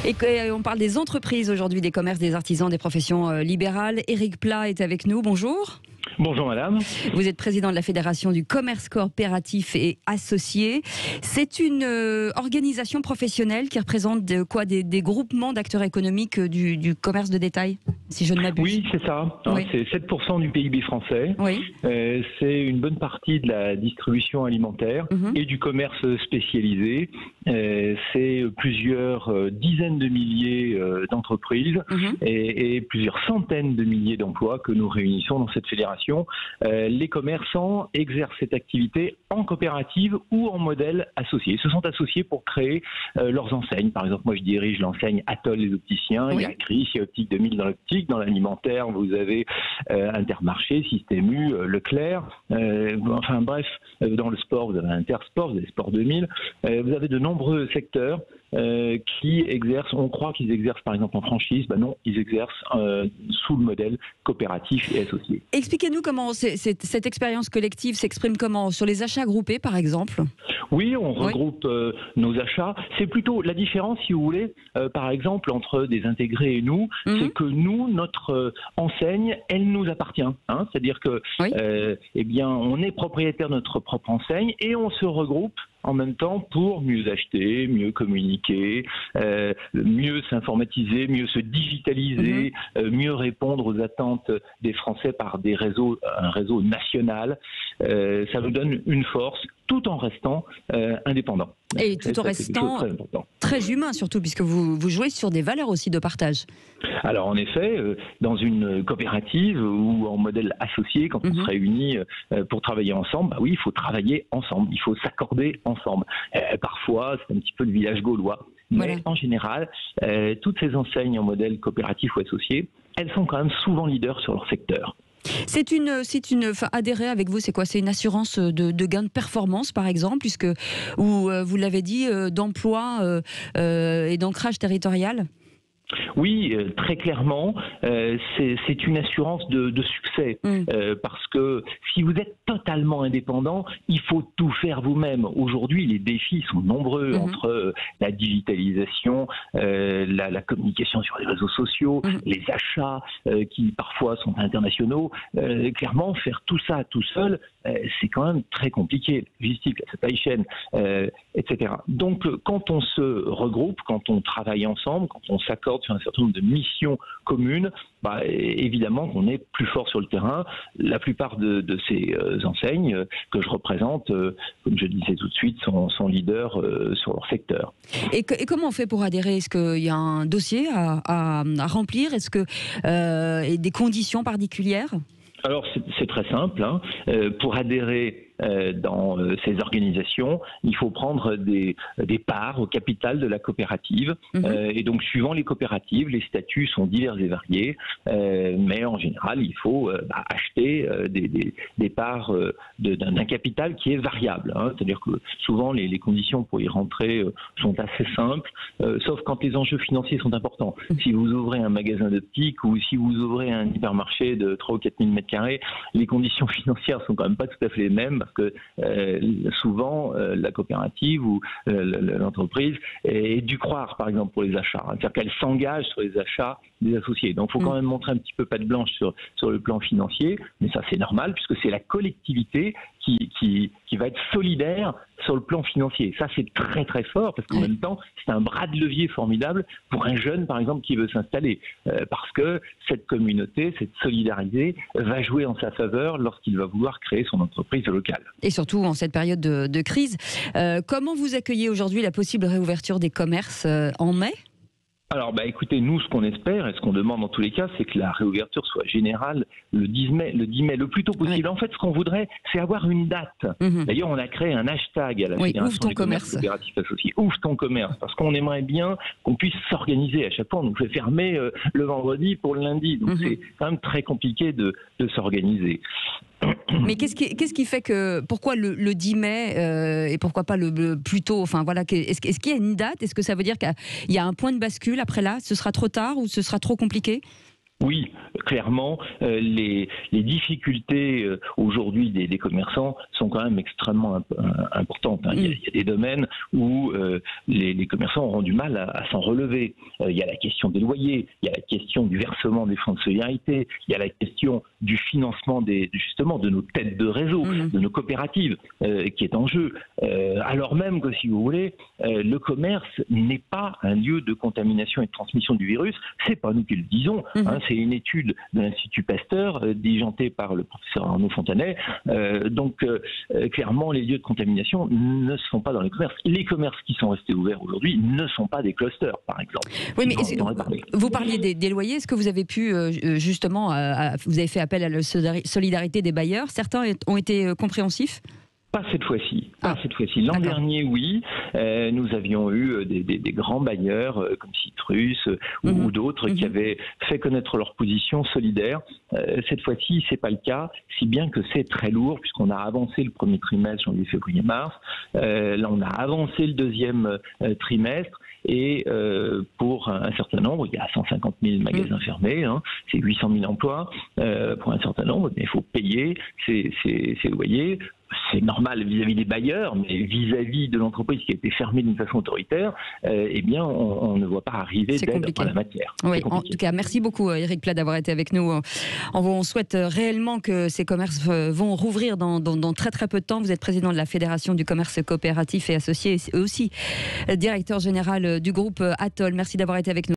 Et on parle des entreprises aujourd'hui, des commerces, des artisans, des professions libérales. Éric Plat est avec nous, bonjour. Bonjour madame. Vous êtes président de la Fédération du commerce coopératif et associé. C'est une organisation professionnelle qui représente des groupements d'acteurs économiques du commerce de détail, si je ne m'abuse. Oui, c'est ça. Oui. C'est 7% du PIB français. Oui. C'est une bonne partie de la distribution alimentaire et du commerce spécialisé. C'est plusieurs dizaines de milliers d'entreprises et plusieurs centaines de milliers d'emplois que nous réunissons dans cette fédération. Les commerçants exercent cette activité en coopérative ou en modèle associé. Ils se sont associés pour créer leurs enseignes. Par exemple, moi je dirige l'enseigne Atoll les opticiens, il y a Chris, il y a Optique 2000 dans l'optique. Dans l'alimentaire, vous avez Intermarché, Système U, Leclerc. Enfin bref, dans le sport, vous avez Intersport, vous avez Sport 2000. Vous avez de nombreux secteurs qui exercent, on croit qu'ils exercent par exemple en franchise, non, ils exercent sous le modèle coopératif et associé. Expliquez-nous comment cette expérience collective s'exprime comment sur les achats groupés par exemple. Oui, on regroupe nos achats. C'est plutôt la différence, si vous voulez, par exemple entre des intégrés et nous, c'est que nous, notre enseigne, elle nous appartient. C'est-à-dire que, eh bien, on est propriétaire de notre propre enseigne et on se regroupe en même temps pour mieux acheter, mieux communiquer, mieux s'informatiser, mieux se digitaliser, mieux répondre aux attentes des Français par un réseau national. Ça nous donne une force tout en restant indépendant. Et tout en restant très humain surtout, puisque vous jouez sur des valeurs aussi de partage. Alors en effet, dans une coopérative ou en modèle associé, quand on se réunit pour travailler ensemble, oui, il faut travailler ensemble, il faut s'accorder ensemble. Parfois, c'est un petit peu le village gaulois. Mais en général, toutes ces enseignes en modèle coopératif ou associé, elles sont quand même souvent leaders sur leur secteur. Adhérer avec vous, c'est quoi? C'est une assurance de gain de performance, par exemple, vous l'avez dit, d'emploi et d'ancrage territorial? Oui, très clairement, c'est une assurance de succès parce que si vous êtes totalement indépendant, il faut tout faire vous-même. Aujourd'hui, les défis sont nombreux entre la digitalisation, la communication sur les réseaux sociaux, les achats qui parfois sont internationaux. Clairement, faire tout ça tout seul, c'est quand même très compliqué. Logistique, la supply chain, etc. Donc, quand on se regroupe, quand on travaille ensemble, quand on s'accorde sur un certain nombre de missions communes, évidemment qu'on est plus fort sur le terrain. La plupart de ces enseignes que je représente, comme je disais tout de suite, sont leaders sur leur secteur. Et comment on fait pour adhérer? Est-ce qu'il y a un dossier à remplir? Est-ce que et des conditions particulières? Alors c'est très simple. Pour adhérer dans ces organisations, il faut prendre des parts au capital de la coopérative. Et donc, suivant les coopératives, les statuts sont divers et variés. Mais en général, il faut acheter des parts d'un capital qui est variable. C'est-à-dire que souvent, les conditions pour y rentrer sont assez simples, sauf quand les enjeux financiers sont importants. Si vous ouvrez un magasin d'optique ou si vous ouvrez un hypermarché de 3 ou 4 000 m², les conditions financières sont quand même pas tout à fait les mêmes, parce que souvent la coopérative ou l'entreprise est dû croire, par exemple, pour les achats. C'est-à-dire qu'elle s'engage sur les achats des associés. Donc il faut quand même montrer un petit peu patte blanche sur le plan financier, mais ça c'est normal, puisque c'est la collectivité qui va être solidaire sur le plan financier. Ça c'est très très fort, parce qu'en même temps c'est un bras de levier formidable pour un jeune, par exemple, qui veut s'installer, parce que cette communauté, cette solidarité va jouer en sa faveur lorsqu'il va vouloir créer son entreprise locale. Et surtout en cette période de crise. Comment vous accueillez aujourd'hui la possible réouverture des commerces en mai ? Alors, écoutez, nous, ce qu'on espère et ce qu'on demande dans tous les cas, c'est que la réouverture soit générale le 10 mai, le plus tôt possible. En fait, ce qu'on voudrait, c'est avoir une date. D'ailleurs, on a créé un hashtag à la Fédération des commerces coopératifs associés. Ouvre ton commerce, parce qu'on aimerait bien qu'on puisse s'organiser. À chaque fois, on nous fait fermer le vendredi pour le lundi. Donc, c'est quand même très compliqué de s'organiser. Mais qu'est-ce qui fait que, pourquoi le 10 mai et pourquoi pas le plus tôt? Enfin voilà, est-ce qu'il y a une date? Est-ce que ça veut dire qu'il y a un point de bascule après là? Ce sera trop tard ou ce sera trop compliqué? Oui, clairement, les difficultés aujourd'hui des commerçants sont quand même extrêmement importantes. Hein. Il y a des domaines où les commerçants auront du mal à s'en relever. Il y a la question des loyers, il y a la question du versement des fonds de solidarité, il y a la question du financement justement de nos têtes de réseau, de nos coopératives, qui est en jeu. Alors même que, si vous voulez, le commerce n'est pas un lieu de contamination et de transmission du virus. C'est pas nous qui le disons. Hein, c'est une étude de l'Institut Pasteur, diligentée par le professeur Arnaud Fontanet. Donc, clairement, les lieux de contamination ne sont pas dans les commerces. Les commerces qui sont restés ouverts aujourd'hui ne sont pas des clusters, par exemple. Oui, mais vous parliez des loyers. Est-ce que vous avez pu, justement, vous avez fait appel à la solidarité des bailleurs? Certains ont été compréhensifs? Pas cette fois-ci. L'an dernier, oui, nous avions eu des grands bailleurs comme Citrus ou d'autres qui avaient fait connaître leur position solidaire. Cette fois-ci, c'est pas le cas, si bien que c'est très lourd puisqu'on a avancé le premier trimestre, janvier, février, mars. Là, on a avancé le deuxième trimestre. Et pour un certain nombre, il y a 150 000 magasins fermés, hein, c'est 800 000 emplois pour un certain nombre, mais il faut payer ces loyers. C'est normal vis-à-vis des bailleurs, mais vis-à-vis de l'entreprise qui a été fermée d'une façon autoritaire, eh bien, on ne voit pas arriver d'aide en la matière. Oui, en tout cas, merci beaucoup Éric Plat d'avoir été avec nous. On souhaite réellement que ces commerces vont rouvrir dans très très peu de temps. Vous êtes président de la Fédération du commerce coopératif et associé, et aussi directeur général du groupe Atoll. Merci d'avoir été avec nous.